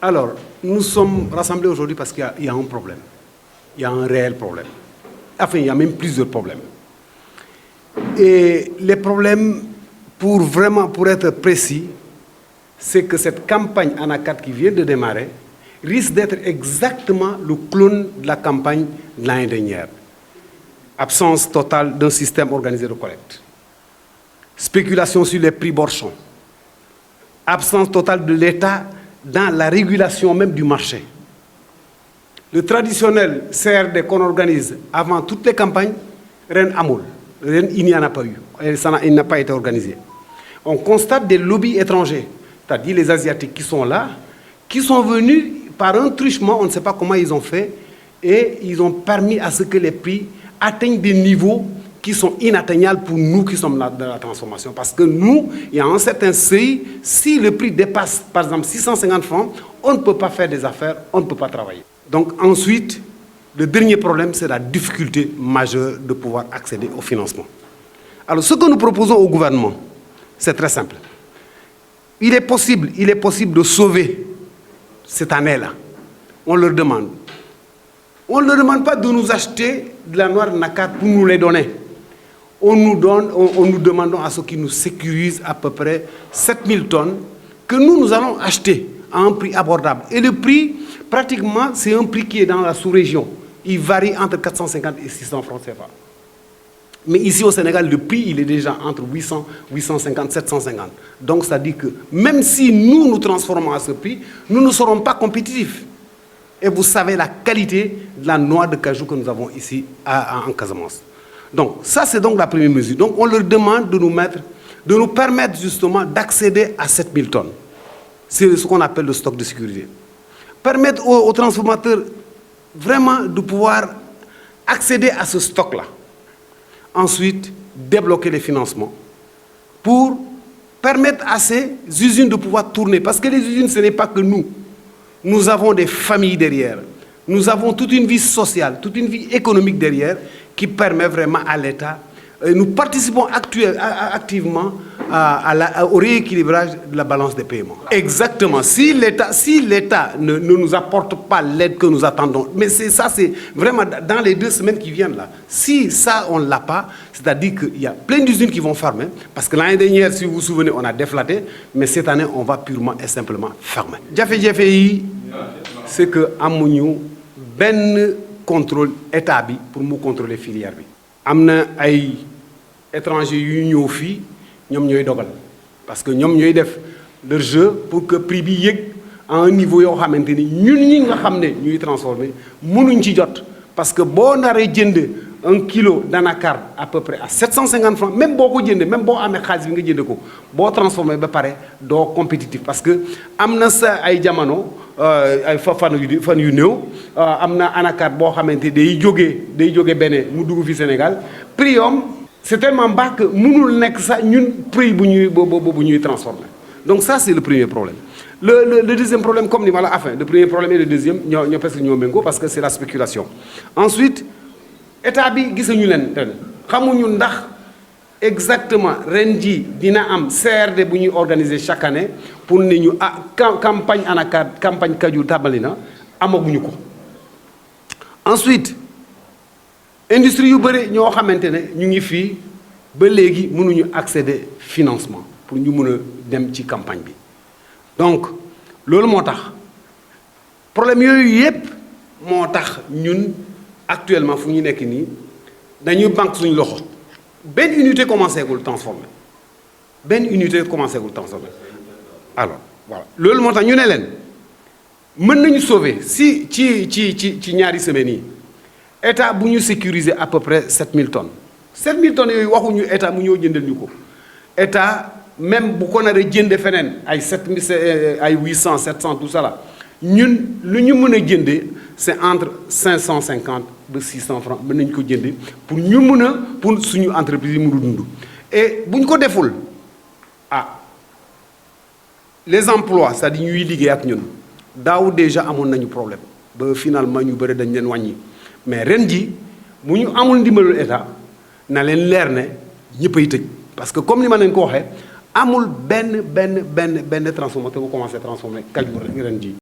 Alors, nous sommes rassemblés aujourd'hui parce qu'il y a un problème. Il y a un réel problème. Enfin, il y a même plusieurs problèmes. Et les problèmes, pour être précis, c'est que cette campagne ANACAT qui vient de démarrer risque d'être exactement le clone de la campagne de l'année dernière. Absence totale d'un système organisé de collecte. Spéculation sur les prix borchons. Absence totale de l'État dans la régulation même du marché. Le traditionnel CRD qu'on organise avant toutes les campagnes, Ren Amoul. Ren, il n'y en a pas eu. Il n'a pas été organisé. On constate des lobbies étrangers, c'est-à-dire les Asiatiques qui sont là, qui sont venus par un truchement, on ne sait pas comment ils ont fait, et ils ont permis à ce que les prix atteignent des niveaux qui sont inatteignables pour nous qui sommes là dans la transformation. Parce que nous, il y a un certain seuil, si le prix dépasse par exemple 650 francs, on ne peut pas faire des affaires, on ne peut pas travailler. Donc ensuite, le dernier problème, c'est la difficulté majeure de pouvoir accéder au financement. Alors ce que nous proposons au gouvernement, c'est très simple. Il est possible de sauver cette année-là. On leur demande. On ne leur demande pas de nous acheter de la noix de NACAT pour nous les donner. Nous demandons à ceux qui nous sécurisent à peu près 7000 tonnes que nous allons acheter à un prix abordable. Et le prix, pratiquement, c'est un prix qui est dans la sous-région. Il varie entre 450 et 600 francs CFA. Mais ici au Sénégal, le prix, il est déjà entre 800, 850, 750. Donc ça dit que même si nous transformons à ce prix, nous ne serons pas compétitifs. Et vous savez la qualité de la noix de cajou que nous avons ici en Casamance. Donc ça, c'est donc la première mesure. Donc on leur demande de nous permettre justement d'accéder à 7000 tonnes. C'est ce qu'on appelle le stock de sécurité. Permettre aux transformateurs vraiment de pouvoir accéder à ce stock-là. Ensuite, débloquer les financements pour permettre à ces usines de pouvoir tourner. Parce que les usines, ce n'est pas que nous. Nous avons des familles derrière. Nous avons toute une vie sociale, toute une vie économique derrière qui permet vraiment à l'État. Nous participons activement au rééquilibrage de la balance des paiements. Exactement. Si l'État ne nous apporte pas l'aide que nous attendons, mais c'est vraiment dans les 2 semaines qui viennent là. Si ça, on ne l'a pas, c'est-à-dire qu'il y a plein d'usines qui vont fermer, parce que l'année dernière, si vous vous souvenez, on a déflaté, mais cette année, on va purement et simplement fermer. Jafe-jafe yi, c'est que amuñu ben contrôle état bi pour nous contrôler filière bi. Amna ay étrangers yu ñëw fii ñoom ñooy dogal parce que ñoom ñooy def leur jeu pour que prix bi yéeg à un niveau yoo xamante ni ñun ñi nga xam ne ñuy transformer mënuñ ci jot parce que boo naree jënd 1 kilo d'anacarde à peu près à 750 francs même boo ko jëndee même boo amee xaalis bi nga jënd ko boo transformé ba pare doo compétitif parce que am na sa ay jamono ay fan yu néew am na anacarde boo xamante day jóge Bénin mu dugg fi Sénégal prix yom c'est tellement bas que mënul nekk sax ñun prix bu ñuy transformer. Donc ça c'est le premier problème. Le deuxième problème comme ni ma la enfin le premier problème et le deuxième ñoo presque ñoo méngoo parce que c'est la spéculation. Ensuite état bi gisuñu leen ren xamuñu ndax exactement ren ji dina am CRD bu ñuy organiser chaque année pour ne ñu campagne ANACAT campagne Kaju tàmbali na amaguñu ko. Ensuite industrie yu bëri ñoo xamante ne ñu ngi fii ba léegi mënuñu accéder financement pour ñu mën a dem ci campagne bi. Donc loolu moo tax problème yooyu yépp moo tax ñun actuellement fu ñu nekk nii dañuy banque suñu loxo benn unité commencé gul transformer alors voilà loolu moo tax ñu ne leen mën nañu sauver si ci ñaari semaines yi état bu ñu sécuriser à peu près 7000 tonnes 7000 tonnes yooyu waxuñu état mu ñëw jëndal ñu ko état même bu ko naree jënde feneen ay 800 700 tout ça là ñun lu ñu mën a jëndee c'est entre 550 ba 600 francs mën nañu ko jëndee pour ñu mën a pour suñu entreprise yi mën a dund. Et bu ñu ko deful les emplois c'est-à-dire ñuy liggéey ak ñun daaw déjà amoon nañu problème ba finalement ñu bëri dañ leen wàññi mais ren ji bu ñu amul ndimbalul état na leen leer ne ñëppay tëj parce que comme ni ma leen ko waxee amul benn transformateur bu commencé transformer kaju ren ji